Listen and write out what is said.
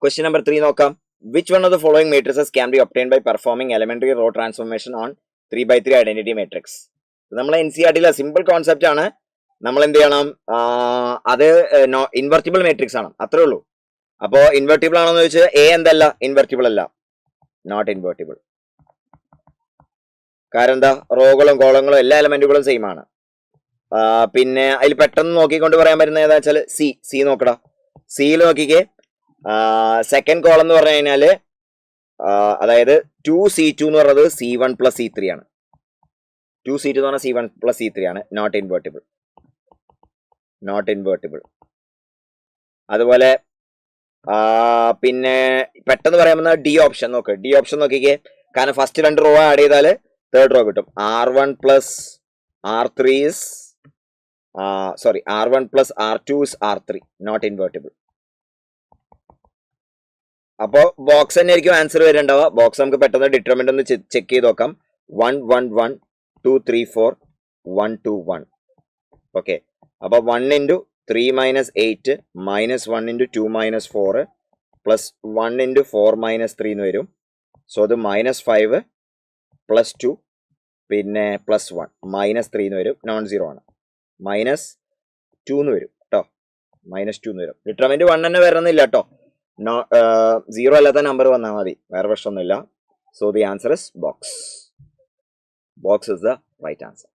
Question number 3 നോക്കാം. Which one of the following matrices can be obtained by performing elementary row transformation on 3x3 identity matrix? നമ്മളെ NCERT simple concept ആണ്. നമ്മൾ എന്ത് ചെയ്യണം, അത് invertible matrix ആണ്, അത്രേ ഉള്ളൂ. അപ്പോ ഇൻവെർട്ടിബിൾ ആണെന്ന് ചോദിച്ചാൽ എ എന്തല്ല, ഇൻവെർട്ടിബിൾ അല്ല, നോട്ട് ഇൻവെർട്ടിബിൾ. കാരണം എന്താ, റോകളും കോളങ്ങളും എല്ലാ എലമെന്റുകളും സെയിം ആണ്. പിന്നെ അതിൽ പെട്ടെന്ന് നോക്കിക്കൊണ്ട് പറയാൻ പറ്റുന്ന ഏതാ വെച്ചാൽ സി നോക്കടാ. സിയിൽ നോക്കിക്കേ, സെക്കൻഡ് കോളം എന്ന് പറഞ്ഞു കഴിഞ്ഞാല് അതായത് 2C2 എന്ന് പറയുന്നത് C1 + C3 ആണ്. 2C2 എന്ന് പറഞ്ഞാൽ C1 + C3 ആണ്, നോട്ട് ഇൻവെർട്ടിബിൾ, നോട്ട് ഇൻവെർട്ടിബിൾ. അതുപോലെ പിന്നെ പെട്ടെന്ന് പറയാൻ പറ്റുന്ന ഡി ഓപ്ഷൻ നോക്ക്. ഡി ഓപ്ഷൻ നോക്കിക്കേ, കാരണം ഫസ്റ്റ് 2 റോ ആഡ് ചെയ്താൽ തേർഡ് റോ കിട്ടും. R1 + R3 is R1 + R2 is R3, not invertible. അപ്പോൾ ബോക്സ് തന്നെ ആയിരിക്കും ആൻസർ വരുന്നുണ്ടാവുക. ബോക്സ് നമുക്ക് പെട്ടെന്ന് ഡിറ്റർമിനന്റ് ഒന്ന് ചെക്ക് ചെയ്ത് നോക്കാം. 1 1 1 2 3 4 1 2 1. ഓക്കെ, അപ്പൊ 1 × 3 - 8 -1 × 2 - 4 +1 × 4 - 3 എന്ന് വരും. സോ അത് -5 +2 പിന്നെ +1 -3 എന്ന് വരും. നോൺ സീറോ ആണ്, -2 എന്ന് വരും കേട്ടോ, -2 എന്ന് വരും. ഡിറ്റർമിനന്റ് 1 തന്നെ വരണമെന്നില്ല കേട്ടോ, 0 അല്ലാത്ത നമ്പർ വന്നാൽ മതി, വേറെ പ്രശ്നമൊന്നുമില്ല. So the answer is box. Box is the right answer.